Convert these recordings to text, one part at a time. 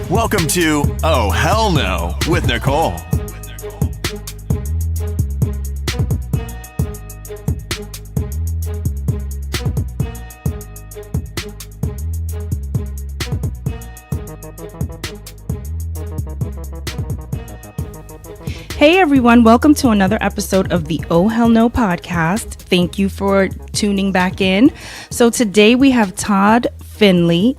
Welcome to Oh Hell No with Nicole. Hey everyone, welcome to another episode of the Oh Hell No podcast. Thank you for tuning back in. So today we have Todd Finley.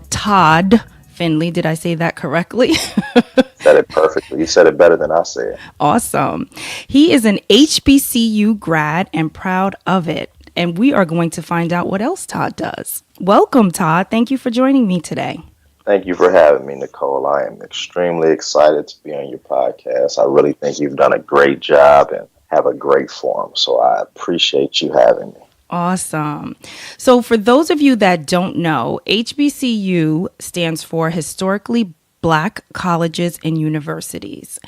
Did I say that correctly? Said it perfectly. You said it better than I said. Awesome. He is an HBCU grad and proud of it. And we are going to find out what else Todd does. Welcome, Todd. Thank you for joining me today. Thank you for having me, Nicole. I am extremely excited to be on your podcast. I really think you've done a great job and have a great forum. So I appreciate you having me. Awesome. So for those of you that don't know, HBCU stands for Historically Black Colleges and Universities.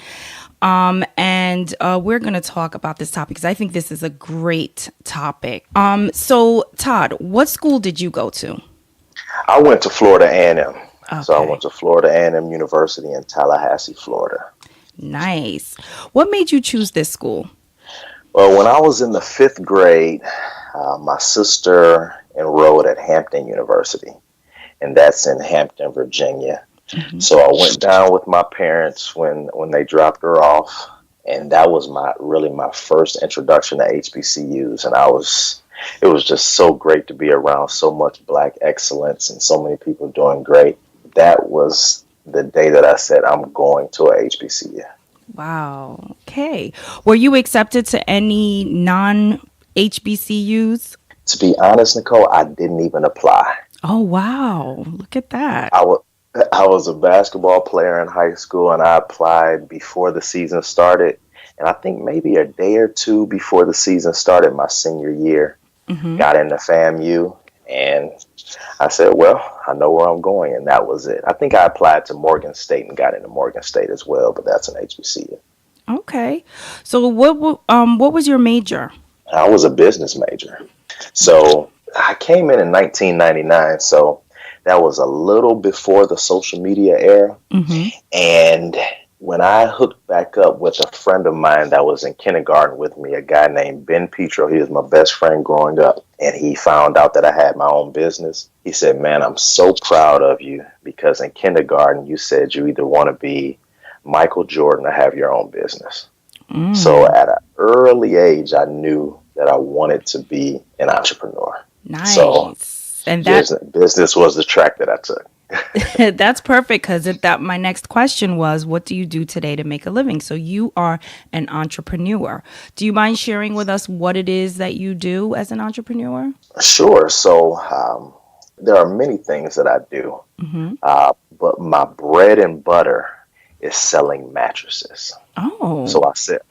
And we're going to talk about this topic because I think this is a great topic. So Todd, what school did you go to? I went to Florida A&M. Okay. So I went to Florida A&M University in Tallahassee, Florida. Nice. What made you choose this school? Well, when I was in the 5th grade, my sister enrolled at Hampton University, and that's in Hampton, Virginia. Mm-hmm. So I went down with my parents when they dropped her off, and that was my first introduction to HBCUs, and it was just so great to be around so much Black excellence and so many people doing great. That was the day that I said, I'm going to a HBCU. Wow. Okay. Were you accepted to any non-HBCUs? To be honest, Nicole, I didn't even apply. Oh, wow. Look at that. I was a basketball player in high school, and I applied before the season started. And I think maybe a day or two before the season started, my senior year, got into FAMU. And I said, well, I know where I'm going, and that was it. I think I applied to Morgan State and got into Morgan State as well, but that's an HBCU. Okay. So what was your major? I was a business major. So I came in 1999, so that was a little before the social media era. Mm-hmm. And when I hooked back up with a friend of mine that was in kindergarten with me, a guy named Ben Petro, he was my best friend growing up, and he found out that I had my own business. He said, man, I'm so proud of you because in kindergarten you said you either want to be Michael Jordan or have your own business. Mm. So at an early age, I knew that I wanted to be an entrepreneur. Nice. So and business was the track that I took. That's perfect because my next question was, what do you do today to make a living? So you are an entrepreneur. Do you mind sharing with us what it is that you do as an entrepreneur? Sure. So there are many things that I do, but my bread and butter is selling mattresses. Oh. So I said,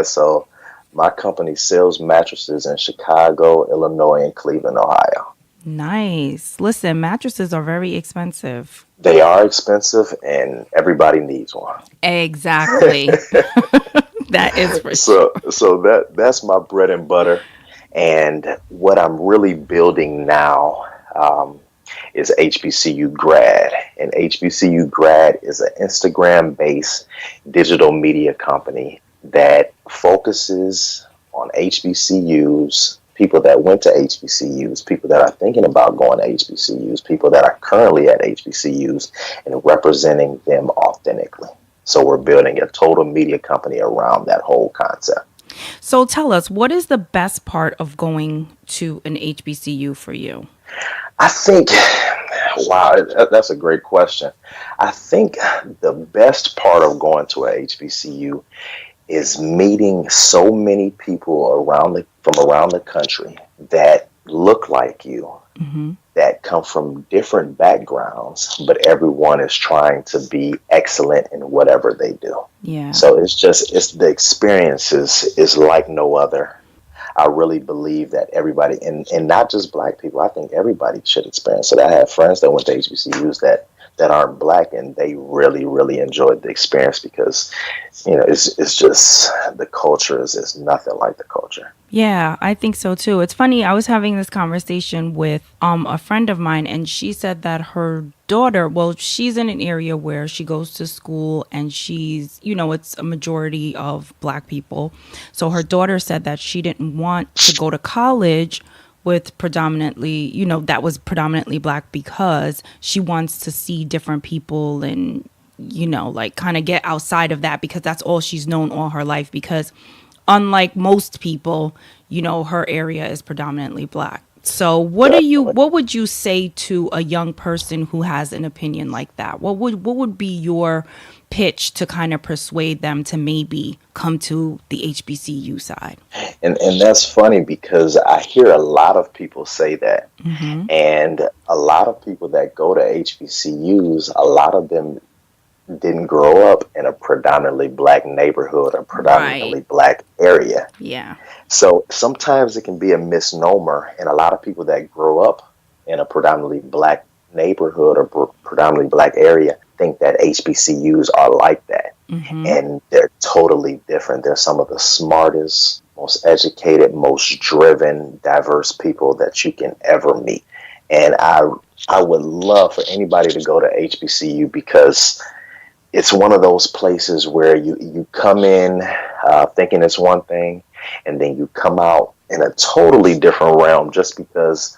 so my company sells mattresses in Chicago, Illinois, and Cleveland, Ohio. Nice. Listen, mattresses are very expensive. They are expensive, and everybody needs one. Exactly. That is for sure. So that's my bread and butter. And what I'm really building now is HBCU Grad. And HBCU Grad is an Instagram-based digital media company that focuses on HBCUs, people that went to HBCUs, people that are thinking about going to HBCUs, people that are currently at HBCUs, and representing them authentically. So we're building a total media company around that whole concept. So tell us, what is the best part of going to an HBCU for you? I think, wow, that's a great question. I think the best part of going to a HBCU is meeting so many people from around the country that look like you, that come from different backgrounds, but everyone is trying to be excellent in whatever they do. Yeah. So it's the experience is like no other. I really believe that everybody, and not just Black people, I think everybody should experience it. I have friends that went to HBCUs that that aren't black, and they really, really enjoyed the experience because, it's just the culture is nothing like the culture. Yeah, I think so too. It's funny. I was having this conversation with a friend of mine, and she said that her daughter, well, she's in an area where she goes to school, and she's, it's a majority of black people. So her daughter said that she didn't want to go to college with predominantly, that was predominantly black, because she wants to see different people and, like kind of get outside of that, because that's all she's known all her life. Because unlike most people, her area is predominantly black. So what would you say to a young person who has an opinion like that? What would be your pitch to kind of persuade them to maybe come to the HBCU side? And that's funny because I hear a lot of people say that. Mm-hmm. And a lot of people that go to HBCUs, a lot of them didn't grow up in a predominantly black neighborhood or predominantly black area. Yeah. So sometimes it can be a misnomer, and a lot of people that grow up in a predominantly black neighborhood or predominantly black area think that HBCUs are like that. Mm-hmm. And they're totally different. They're some of the smartest, most educated, most driven, diverse people that you can ever meet. And I would love for anybody to go to HBCU because it's one of those places where you come in thinking it's one thing, and then you come out in a totally different realm just because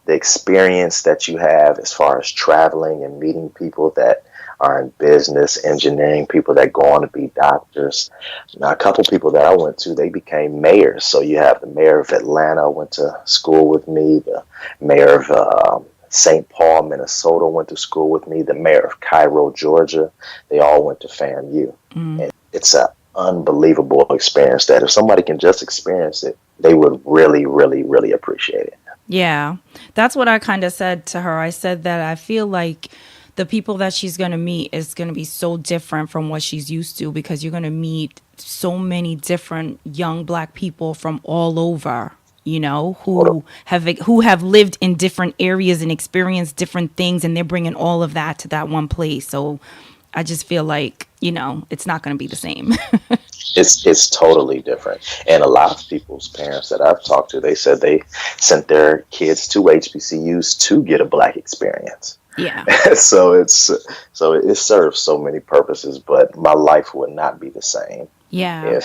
the experience that you have as far as traveling and meeting people that are in business, engineering, people that go on to be doctors. Now, a couple people that I went to, they became mayors. So you have the mayor of Atlanta went to school with me, the mayor of St. Paul, Minnesota went to school with me, the mayor of Cairo, Georgia, they all went to FAMU. And it's an unbelievable experience that if somebody can just experience it, they would really, really, really appreciate it. Yeah, that's what I kind of said to her. I said that I feel like the people that she's going to meet is going to be so different from what she's used to, because you're going to meet so many different young black people from all over, who have lived in different areas and experienced different things, and they're bringing all of that to that one place. So I just feel like, it's not going to be the same. It's totally different. And a lot of people's parents that I've talked to, they said they sent their kids to HBCUs to get a black experience. Yeah. So it serves so many purposes, but my life would not be the same. Yeah.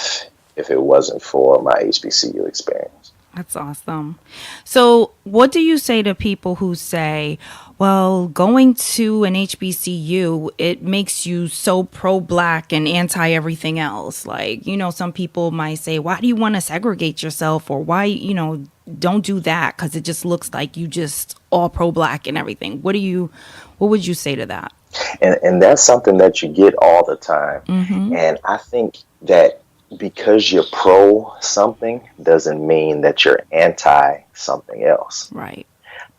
If it wasn't for my HBCU experience. That's awesome. So what do you say to people who say, well, going to an HBCU, it makes you so pro-black and anti everything else? Like, some people might say, why do you want to segregate yourself? Or why, don't do that, because it just looks like you just all pro-black and everything. What would you say to that? And that's something that you get all the time. Mm-hmm. And I think that because you're pro something doesn't mean that you're anti something else. Right.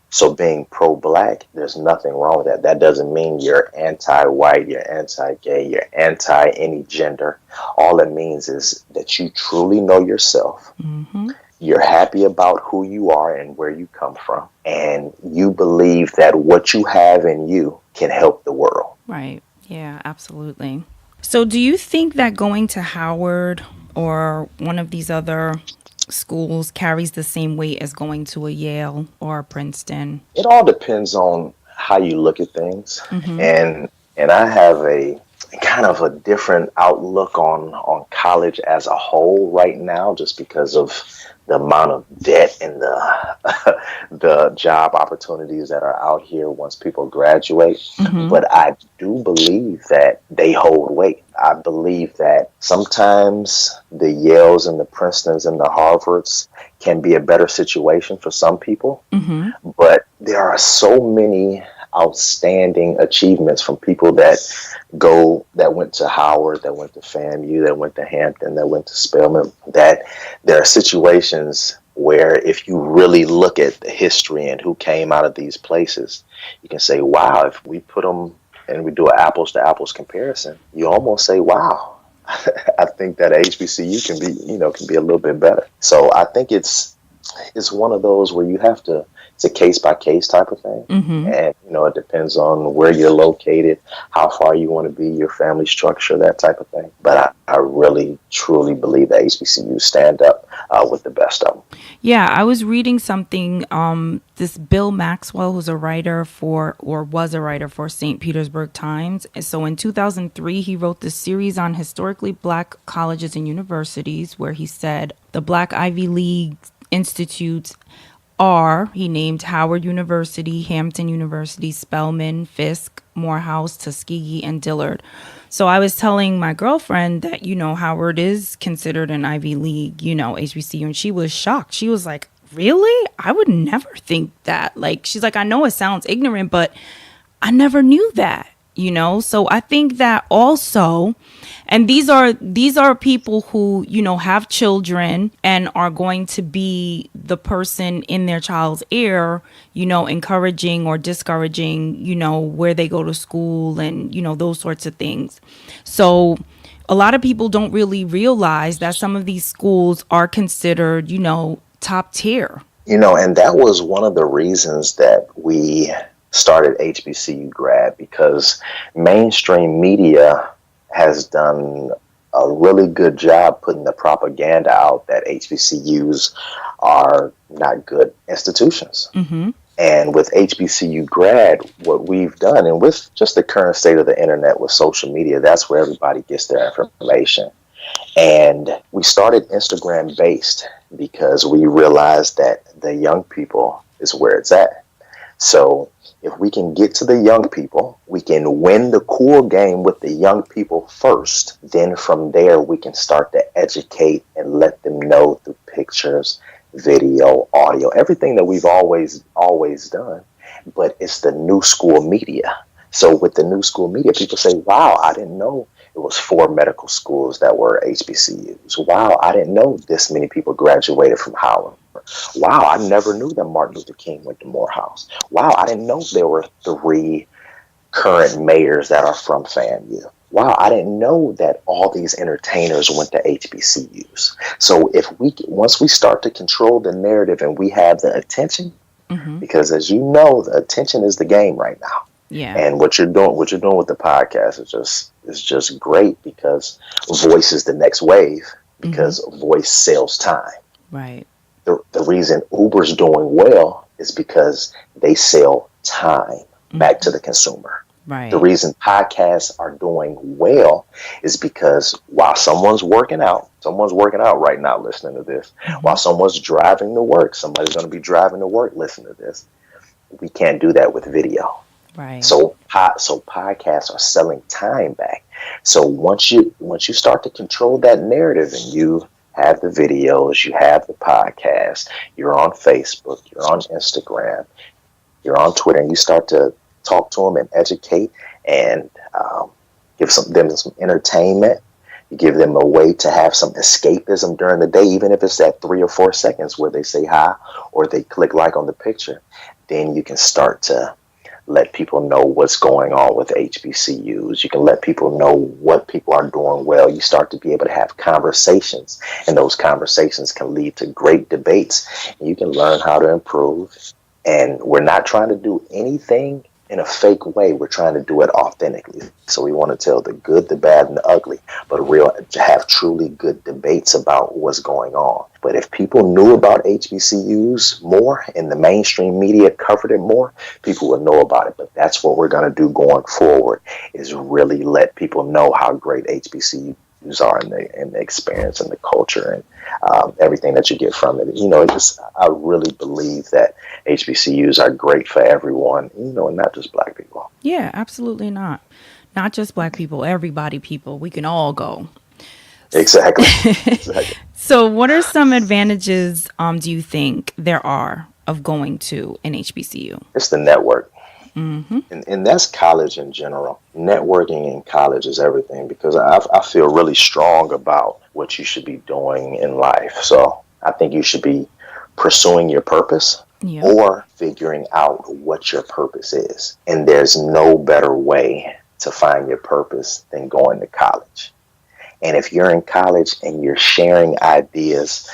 So being pro-black, there's nothing wrong with that. That doesn't mean you're anti-white, you're anti-gay, you're anti any gender. All it means is that you truly know yourself. Mm-hmm. You're happy about who you are and where you come from. And you believe that what you have in you can help the world. Right. Yeah, absolutely. So do you think that going to Howard or one of these other schools carries the same weight as going to a Yale or a Princeton? It all depends on how you look at things. Mm-hmm. And I have a kind of a different outlook on college as a whole right now, just because of the amount of debt and the job opportunities that are out here once people graduate. Mm-hmm. But I do believe that they hold weight. I believe that sometimes the Yales and the Princetons and the Harvards can be a better situation for some people. Mm-hmm. But there are so many outstanding achievements from people that went to Howard, that went to FAMU, that went to Hampton, that went to Spelman, that there are situations where if you really look at the history and who came out of these places, you can say, wow, if we put them and we do an apples to apples comparison, you almost say, wow, I think that HBCU can be a little bit better. So I think it's one of those where you have to it's a case by case type of thing. Mm-hmm. And, it depends on where you're located, how far you want to be, your family structure, that type of thing. But I really, truly believe that HBCUs stand up with the best of them. Yeah, I was reading something. This Bill Maxwell, who's a writer was a writer for St. Petersburg Times. And so in 2003, he wrote this series on historically black colleges and universities where he said the Black Ivy League institutes he named Howard University, Hampton University, Spelman, Fisk, Morehouse, Tuskegee, and Dillard. So I was telling my girlfriend that, Howard is considered an Ivy League, HBCU, and she was shocked. She was like, really? I would never think that. Like, she's like, I know it sounds ignorant, but I never knew that, So I think that also, and these are people who, have children and are going to be the person in their child's ear, encouraging or discouraging, where they go to school and, those sorts of things. So a lot of people don't really realize that some of these schools are considered, top tier. And that was one of the reasons that we started HBCU Grad, because mainstream media has done a really good job putting the propaganda out that HBCUs are not good institutions. Mm-hmm. And with HBCU Grad, what we've done, and with just the current state of the internet with social media, that's where everybody gets their information. And we started Instagram based because we realized that the young people is where it's at. So if we can get to the young people, we can win the cool game with the young people first. Then from there, we can start to educate and let them know through pictures, video, audio, everything that we've always done. But it's the new school media. So with the new school media, people say, wow, I didn't know it was 4 medical schools that were HBCUs. Wow, I didn't know this many people graduated from Howard. Wow, I never knew that Martin Luther King went to Morehouse. Wow, I didn't know there were 3 current mayors that are from FAMU. Wow, I didn't know that all these entertainers went to HBCUs. So once we start to control the narrative and we have the attention, mm-hmm. because as you know, the attention is the game right now. Yeah. And what you're doing with the podcast is just great, because voice is the next wave, because mm-hmm. voice sells time. Right. The reason Uber's doing well is because they sell time mm-hmm. back to the consumer. Right. The reason podcasts are doing well is because while someone's working out right now listening to this, mm-hmm. while someone's driving to work, somebody's going to be driving to work listening to this. We can't do that with video. Right. So podcasts are selling time back. So once you start to control that narrative and you have the videos, you have the podcast, you're on Facebook, you're on Instagram, you're on Twitter, and you start to talk to them and educate and give them some entertainment. You give them a way to have some escapism during the day, even if it's that 3 or 4 seconds where they say hi or they click like on the picture. Then you can start to let people know what's going on with HBCUs. You can let people know what people are doing well. You start to be able to have conversations, and those conversations can lead to great debates. And you can learn how to improve. And we're not trying to do anything in a fake way. We're trying to do it authentically. So we want to tell the good, the bad, and the ugly, but to have truly good debates about what's going on. But if people knew about HBCUs more and the mainstream media covered it more, people would know about it. But that's what we're going to do going forward, is really let people know how great HBCUs are in the experience and the culture and everything that you get from it. I really believe that HBCUs are great for everyone, and not just Black people. Yeah, absolutely not. Not just Black people, everybody, people. We can all go. Exactly. So what are some advantages do you think there are of going to an HBCU? It's the network. Mm-hmm. And that's college in general. Networking in college is everything, because I feel really strong about what you should be doing in life. So I think you should be pursuing your purpose or figuring out what your purpose is. And there's no better way to find your purpose than going to college. And if you're in college and you're sharing ideas,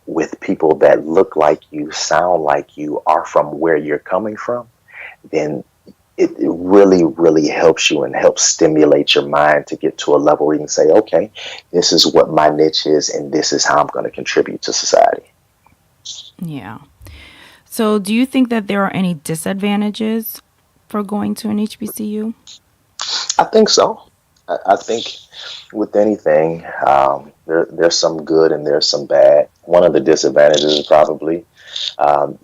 with people that look like you, sound like you, are from where you're coming from, then it really, really helps you and helps stimulate your mind to get to a level where you can say, okay, this is what my niche is, and this is how I'm going to contribute to society. Yeah. So do you think that there are any disadvantages for going to an HBCU? I think so. I think with anything, there's some good and there's some bad. One of the disadvantages is probably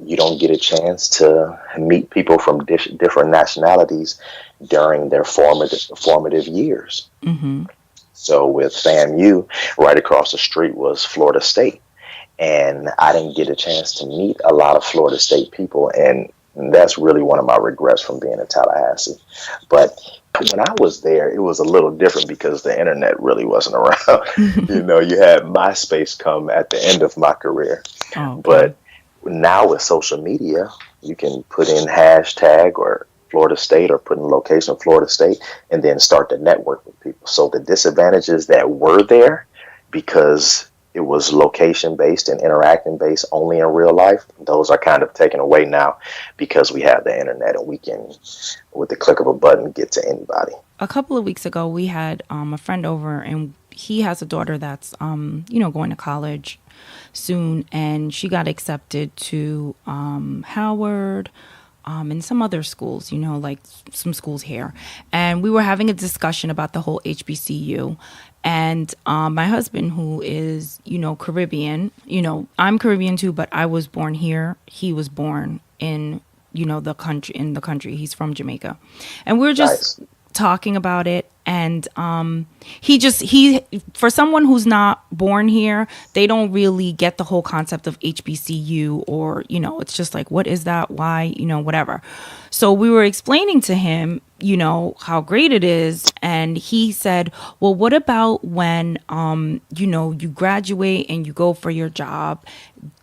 you don't get a chance to meet people from different nationalities during their formative years. Mm-hmm. So with FAMU, right across the street was Florida State. And I didn't get a chance to meet a lot of Florida State people. And that's really one of my regrets from being in Tallahassee. But when I was there, it was a little different because the internet really wasn't around. You had MySpace come at the end of my career. Oh, okay. But now with social media, you can put in hashtag or Florida State or put in location of Florida State and then start to network with people. So the disadvantages that were there, because it was location based and interacting based only in real life, those are kind of taken away now because we have the internet and we can, with the click of a button, get to anybody. A couple of weeks ago, we had a friend over, and he has a daughter that's, going to college soon, and she got accepted to Howard and some other schools, like some schools here. And we were having a discussion about the whole HBCU. And my husband, who is, Caribbean, I'm Caribbean too, but I was born here. He was born in, the country. He's from Jamaica. And we were just talking about it. And he for someone who's not born here, they don't really get the whole concept of HBCU, or, it's just like, what is that? Why, whatever. So we were explaining to him, how great it is. And he said, well, what about when, you graduate and you go for your job?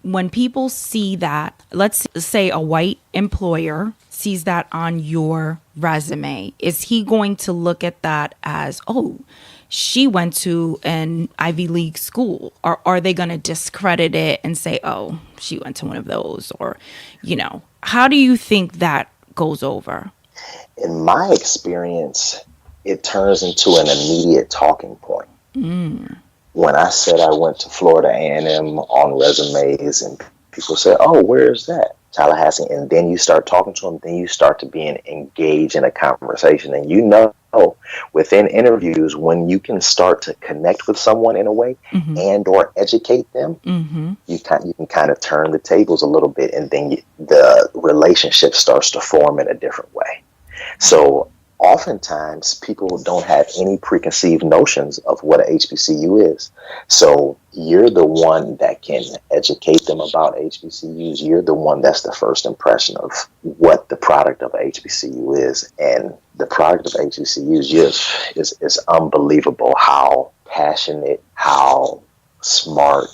When people see that, let's say a white employer sees that on your resume, is he going to look at that as, oh, she went to an Ivy League school? Or are they going to discredit it and say, oh, she went to one of those? Or, how do you think that goes over? In my experience, it turns into an immediate talking point. When I said I went to Florida A&M on resumes, and people said, oh, where is that? Tallahassee. And then you start talking to them, then you start to be engaged in a conversation. And within interviews, when you can start to connect with someone in a way and or educate them, you can kind of turn the tables a little bit, and then the relationship starts to form in a different way. So oftentimes people don't have any preconceived notions of what a HBCU is. So you're the one that can educate them about HBCUs. You're the one that's the first impression of what the product of HBCU is. And the product of HBCUs is unbelievable how passionate, how smart,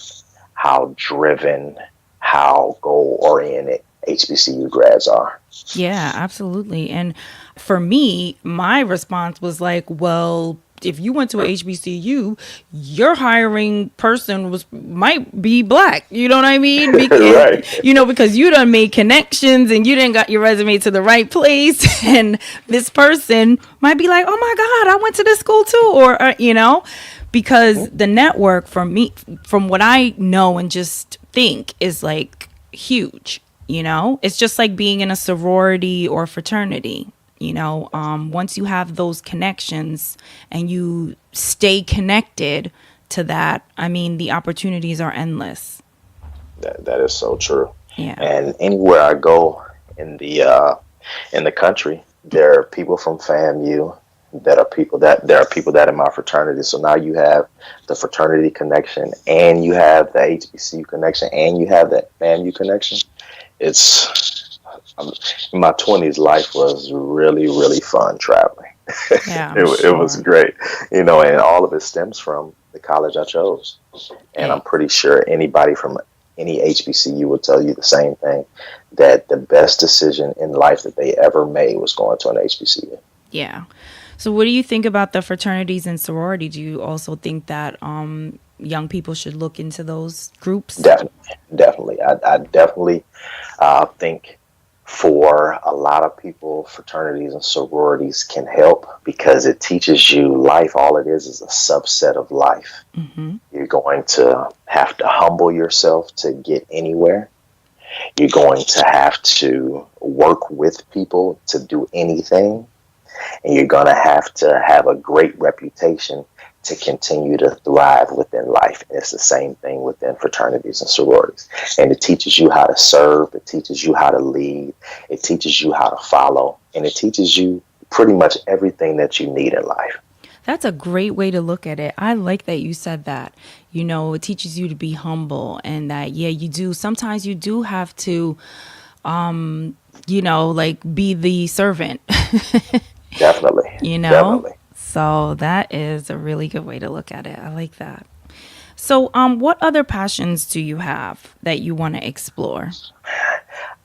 how driven, how goal-oriented HBCU grads are. Yeah, absolutely. And for me, my response was like, well, if you went to a HBCU, your hiring person might be black. You know what I mean? Because, Right. Because you done made connections and you didn't got your resume to the right place. And this person might be like, oh my God, I went to this school too. Or, because the network from what I know and just think is like huge. It's just like being in a sorority or fraternity. Once you have those connections and you stay connected to that, I mean, the opportunities are endless. That is so true. Yeah. And anywhere I go in the country, there are people from FAMU. There are people that are in my fraternity. So now you have the fraternity connection, and you have the HBCU connection, and you have that FAMU connection. In my 20s, life was really, really fun traveling. Yeah, it was great, and all of it stems from the college I chose. And I'm pretty sure anybody from any HBCU will tell you the same thing, that the best decision in life that they ever made was going to an HBCU. Yeah. So what do you think about the fraternities and sororities? Do you also think that, young people should look into those groups? Definitely. I definitely think for a lot of people, fraternities and sororities can help because it teaches you life. All it is a subset of life. Mm-hmm. You're going to have to humble yourself to get anywhere. You're going to have to work with people to do anything. And you're going to have a great reputation to continue to thrive within life. And it's the same thing within fraternities and sororities. And it teaches you how to serve. It teaches you how to lead. It teaches you how to follow. And it teaches you pretty much everything that you need in life. That's a great way to look at it. I like that you said that. You know, it teaches you to be humble, and that, yeah, you do. Sometimes you do have to, you know, like be the servant. Definitely. You know? Definitely. So that is a really good way to look at it. I like that. So what other passions do you have that you want to explore?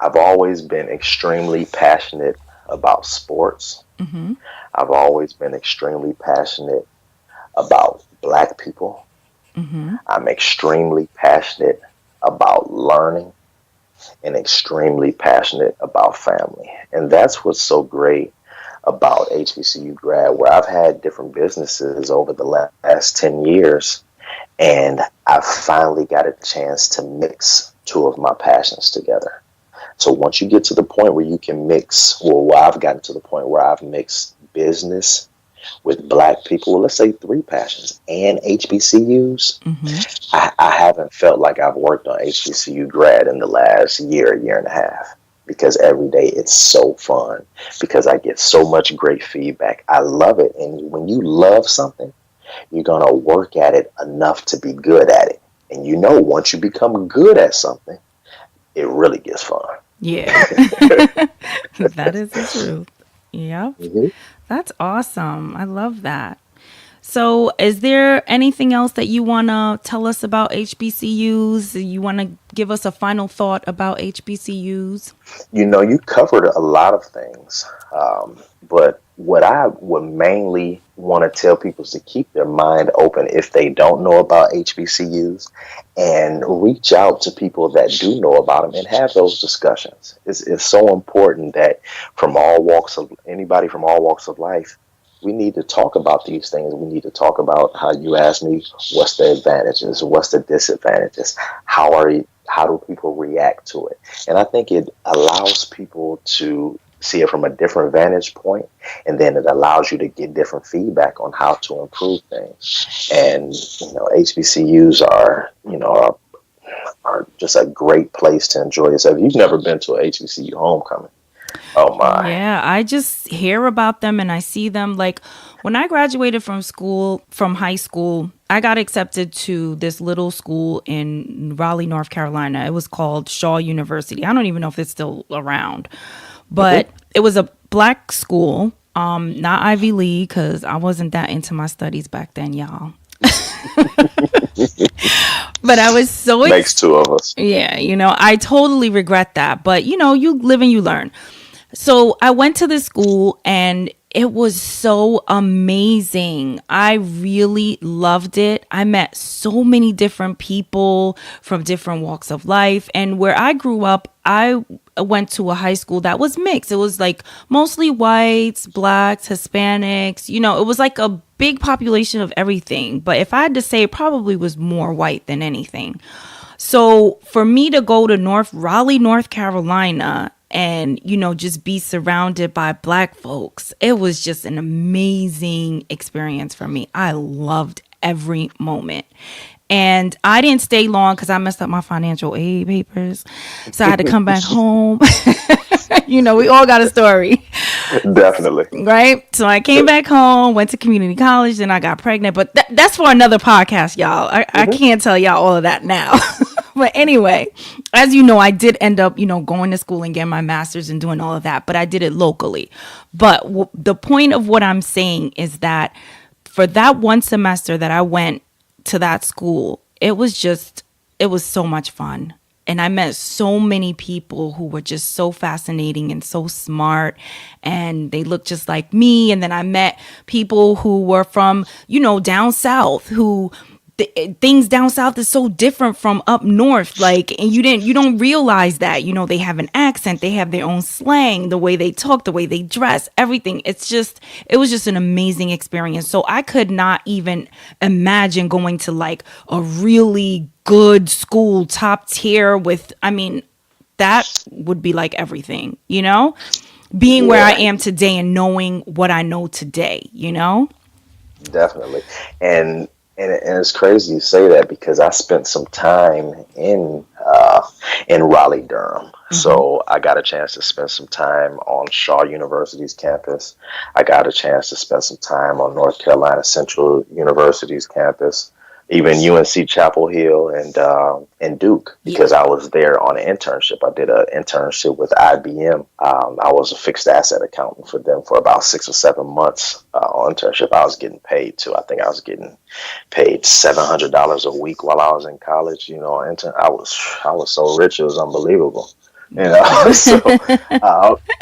I've always been extremely passionate about sports. Mm-hmm. I've always been extremely passionate about Black people. Mm-hmm. I'm extremely passionate about learning and extremely passionate about family. And that's what's so great about HBCU grad, where I've had different businesses over the last 10 years, and I've finally got a chance to mix two of my passions together. So once you get to the point where you can mix, well, I've gotten to the point where I've mixed business with Black people, well, let's say 3 passions, and HBCUs, Mm-hmm. I haven't felt like I've worked on HBCU grad in the last year and a half, because every day it's so fun, because I get so much great feedback. I love it. And when you love something, you're going to work at it enough to be good at it. And you know, once you become good at something, it really gets fun. Yeah. That is the truth. Yep. Mm-hmm. That's awesome. I love that. So is there anything else that you want to tell us about HBCUs? You want to give us a final thought about HBCUs? You know, you covered a lot of things, but what I would mainly want to tell people is to keep their mind open if they don't know about HBCUs, and reach out to people that do know about them and have those discussions. It's so important that anybody from all walks of life, we need to talk about these things. We need to talk about how you asked me, what's the advantages, what's the disadvantages, how do people react to it? And I think it allows people to see it from a different vantage point, and then it allows you to get different feedback on how to improve things. And you know, HBCUs are just a great place to enjoy yourself. If you've never been to a HBCU homecoming, oh my. Yeah, I just hear about them and I see them. Like when I graduated from high school, I got accepted to this little school in Raleigh, North Carolina. It was called Shaw University. I don't even know if it's still around, but it was a Black school, not Ivy League, because I wasn't that into my studies back then, y'all. But I was so Makes 2 of us. Yeah, you know, I totally regret that. But, you know, you live and you learn. So I went to this school and it was so amazing. I really loved it. I met so many different people from different walks of life. And where I grew up, I went to a high school that was mixed. It was like mostly whites, Blacks, Hispanics. You know, it was like a big population of everything. But if I had to say, it probably was more white than anything. So for me to go to Raleigh, North Carolina, and, you know, just be surrounded by Black folks, it was just an amazing experience for me. I loved every moment. And I didn't stay long because I messed up my financial aid papers. So I had to come back home. You know, we all got a story. Definitely. Right? So I came back home, went to community college, and I got pregnant. But that's for another podcast, y'all. I can't tell y'all all of that now. But anyway, as you know, I did end up, you know, going to school and getting my master's and doing all of that. But I did it locally. But the point of what I'm saying is that for that one semester that I went to that school, it was so much fun. And I met so many people who were just so fascinating and so smart, and they looked just like me. And then I met people who were from, you know, down south, who things down south is so different from up north, like, and you don't realize that, you know, they have an accent, they have their own slang, the way they talk, the way they dress, everything. It was just an amazing experience. So I could not even imagine going to like a really good school, top tier with, I mean, that would be like everything, you know, being where I am today and knowing what I know today, you know. Definitely. And it's crazy you say that because I spent some time in Raleigh, Durham. So I got a chance to spend some time on Shaw University's campus. I got a chance to spend some time on North Carolina Central University's campus, even UNC Chapel Hill and Duke, because I was there on an internship. I did an internship with IBM. I was a fixed asset accountant for them for about 6 or 7 months on internship. I was getting paid too. I think I was getting paid $700 a week while I was in college. You know, I was so rich, it was unbelievable. You know, so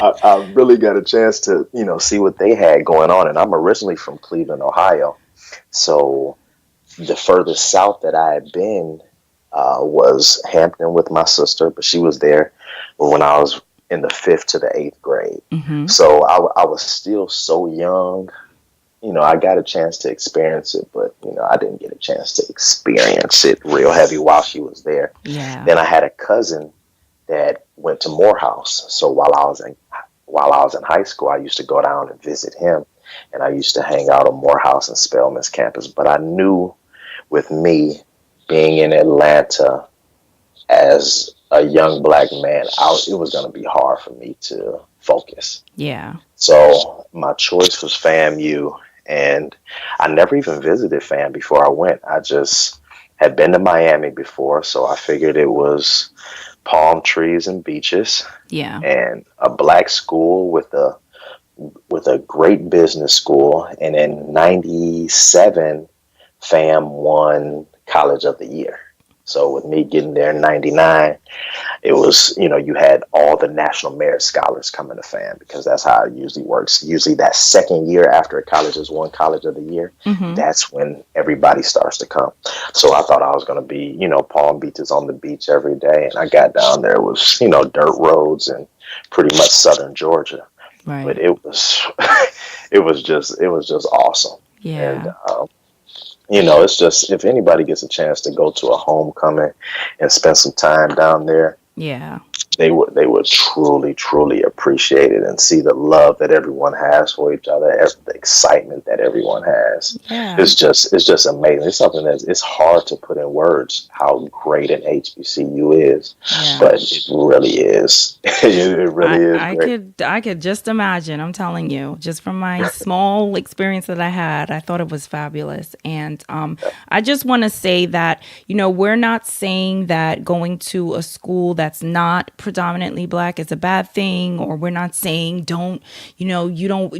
I really got a chance to, you know, see what they had going on. And I'm originally from Cleveland, Ohio. So the furthest south that I had been was Hampton with my sister, but she was there when I was in the 5th to the 8th grade. So I was still so young. You know, I got a chance to experience it, but, you know, I didn't get a chance to experience it real heavy while she was there. Yeah. Then I had a cousin that went to Morehouse. So while I was in high school, I used to go down and visit him, and I used to hang out on Morehouse and Spelman's campus. But I knew with me being in Atlanta as a young black man, it was going to be hard for me to focus. Yeah. So my choice was FAMU, and I never even visited FAM before I went. I just had been to Miami before, so I figured it was palm trees and beaches. Yeah. And a black school with a great business school. And in 97, FAM won College of the Year. So with me getting there in 99, it was, you know, you had all the National Merit Scholars coming to FAM, because that's how it usually works. Usually that second year after a college has won College of the Year, that's when everybody starts to come. So I thought I was going to be, you know, Palm Beaches on the beach every day. And I got down there, it was, you know, dirt roads and pretty much southern Georgia. Right. But it was, it was just awesome. Yeah. And, you know, it's just, if anybody gets a chance to go to a homecoming and spend some time down there, yeah, they would truly, truly appreciate it and see the love that everyone has for each other, the excitement that everyone has. Yeah. It's just amazing. It's something it's hard to put in words how great an HBCU is, but it really is. It really is great. I could just imagine. I'm telling you, just from my small experience that I had, I thought it was fabulous. And I just want to say that, you know, we're not saying that going to a school that's not predominantly black is a bad thing, or we're not saying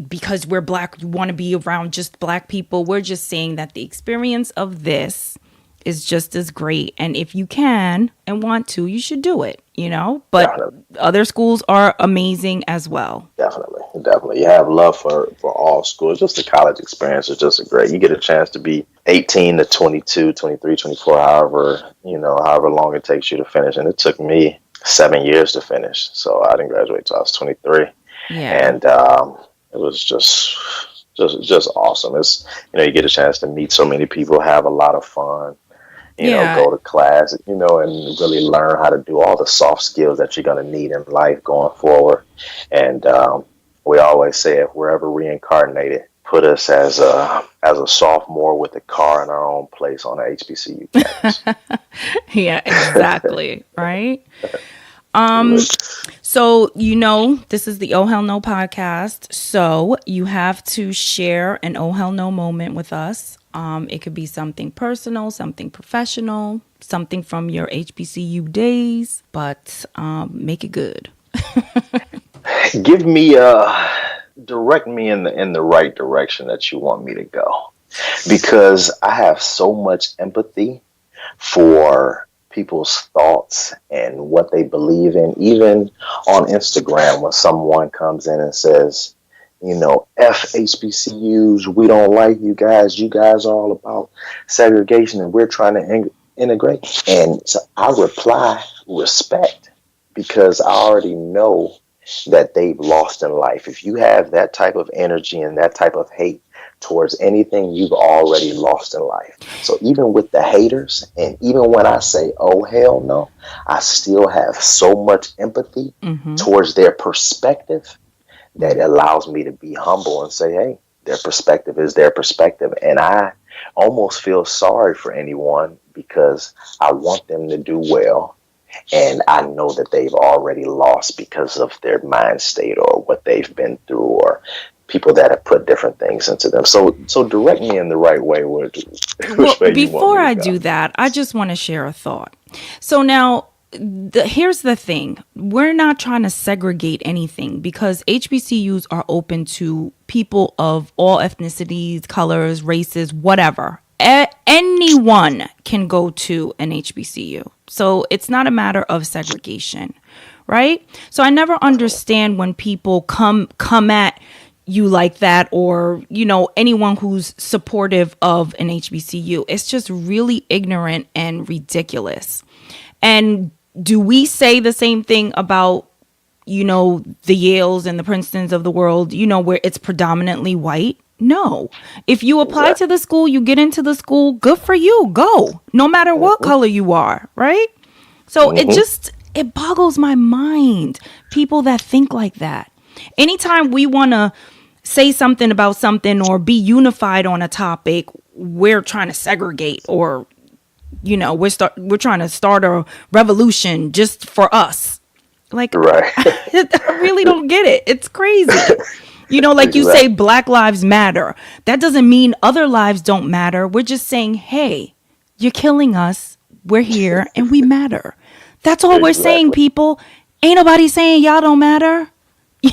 because we're black, you want to be around just black people. We're just saying that the experience of this is just as great. And if you can and want to, you should do it, you know, but definitely. Other schools are amazing as well. Definitely. You have love for all schools. Just the college experience is just great. You get a chance to be 18 to 22, 23, 24, however long it takes you to finish. And it took me 7 years to finish. So I didn't graduate till I was 23. Yeah. And it was just awesome. It's, you know, you get a chance to meet so many people, have a lot of fun. You know, go to class, you know, and really learn how to do all the soft skills that you're going to need in life going forward. And we always say, if we're ever reincarnated, put us as a sophomore with a car in our own place on the HBCU campus. Yeah, exactly. Right. So, you know, this is the Oh Hell No podcast. So you have to share an Oh Hell No moment with us. It could be something personal, something professional, something from your HBCU days, but make it good. Direct me in the right direction that you want me to go, because I have so much empathy for people's thoughts and what they believe in. Even on Instagram, when someone comes in and says, F HBCUs, we don't like you guys. You guys are all about segregation and we're trying to integrate. And so I reply respect, because I already know that they've lost in life. If you have that type of energy and that type of hate towards anything, you've already lost in life. So even with the haters, and even when I say, oh, hell no, I still have so much empathy towards their perspective that allows me to be humble and say, hey, their perspective is their perspective. And I almost feel sorry for anyone because I want them to do well. And I know that they've already lost because of their mind state or what they've been through or people that have put different things into them. So direct me in the right way. Which way before I you do that, I just want to share a thought. So now, here's the thing. We're not trying to segregate anything because HBCUs are open to people of all ethnicities, colors, races, whatever. Anyone can go to an HBCU. So it's not a matter of segregation, right? So I never understand when people come at you like that, or, anyone who's supportive of an HBCU. It's just really ignorant and ridiculous. And do we say the same thing about, the Yales and the Princetons of the world, where it's predominantly white? No. If you apply to the school, you get into the school, good for you. Go. No matter what color you are, right? So it boggles my mind. People that think like that. Anytime we want to say something about something or be unified on a topic, we're trying to segregate, or we're trying to start a revolution just for us. Like, right. I really don't get it. It's crazy. Like you say, Black Lives Matter. That doesn't mean other lives don't matter. We're just saying, hey, you're killing us. We're here and we matter. That's all we're saying, people. Ain't nobody saying y'all don't matter.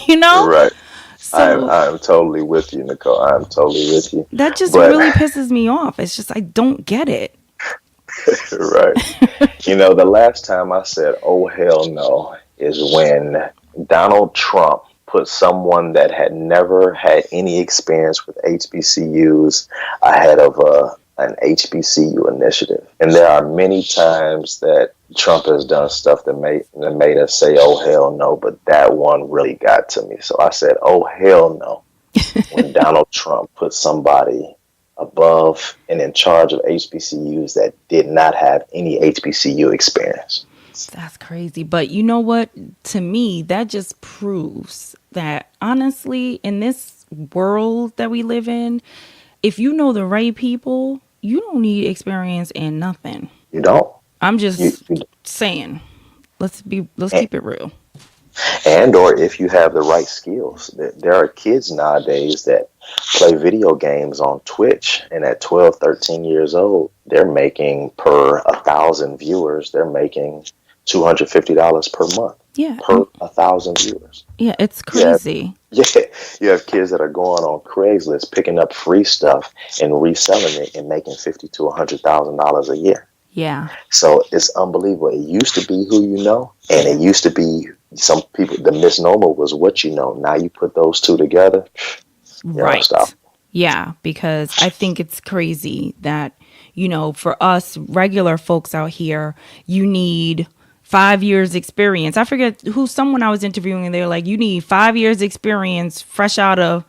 Right. So, I'm totally with you, Nicole. I'm totally with you. That just really pisses me off. It's just, I don't get it. Right. The last time I said, oh, hell no, is when Donald Trump put someone that had never had any experience with HBCUs ahead of an HBCU initiative. And there are many times that Trump has done stuff that made us say, oh, hell no, but that one really got to me. So I said, oh, hell no, when Donald Trump put somebody above and in charge of HBCUs that did not have any HBCU experience. That's crazy. But you know what? To me, that just proves that, honestly, in this world that we live in, if you know the right people, you don't need experience in nothing. You don't? I'm just saying, let's keep it real. And or if you have the right skills. There are kids nowadays that play video games on Twitch, and at 12, 13 years old, they're making, per 1,000 viewers, they're making $250 per month. Yeah. Per 1,000 viewers. Yeah, it's crazy. You have kids that are going on Craigslist, picking up free stuff and reselling it and making $50,000 to $100,000 a year. Yeah. So it's unbelievable. It used to be who you know, and it used to be some people, the misnomer was what you know. Now you put those two together, right? Yeah, because I think it's crazy that, for us regular folks out here, you need 5 years experience. I forget someone I was interviewing, and they were like, you need 5 years experience fresh out of,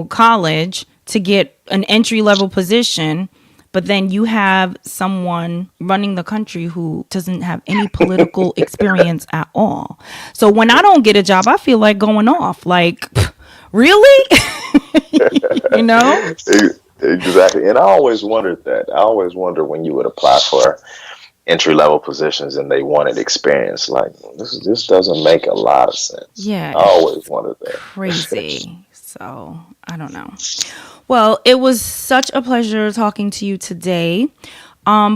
college to get an entry level position. But then you have someone running the country who doesn't have any political experience at all. So when I don't get a job, I feel like going off. Like, really? Exactly. And I always wondered that. I always wonder when you would apply for entry level positions and they wanted experience. Like, this doesn't make a lot of sense. Yeah. I always wondered that. Crazy. So I don't know. Well, it was such a pleasure talking to you today.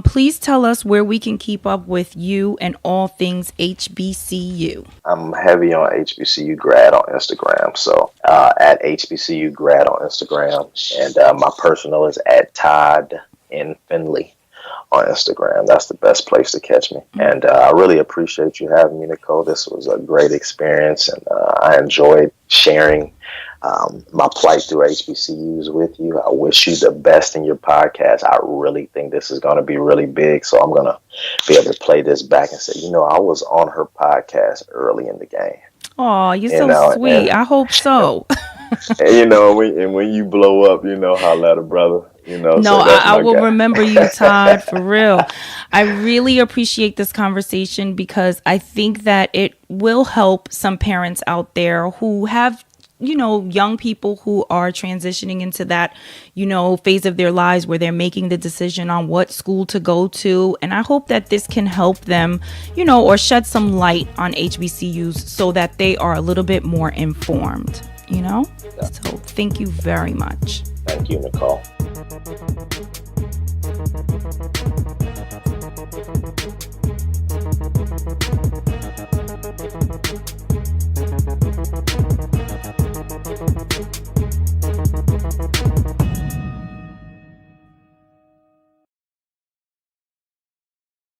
Please tell us where we can keep up with you and all things HBCU. I'm heavy on HBCU grad on Instagram. So at HBCU grad on Instagram. And my personal is at Todd Finley on Instagram. That's the best place to catch me. Mm-hmm. And I really appreciate you having me, Nicole. This was a great experience. And I enjoyed sharing my plight through HBCUs with you. I wish you the best in your podcast. I really think this is going to be really big. So I'm going to be able to play this back and say, I was on her podcast early in the game. Oh, you're so sweet. I hope so. And when you blow up, holla at a brother. No, so I will remember you, Todd, for real. I really appreciate this conversation because I think that it will help some parents out there who have, young people who are transitioning into that, phase of their lives where they're making the decision on what school to go to. And I hope that this can help them, or shed some light on HBCUs so that they are a little bit more informed, Yeah. So thank you very much. Thank you, Nicole.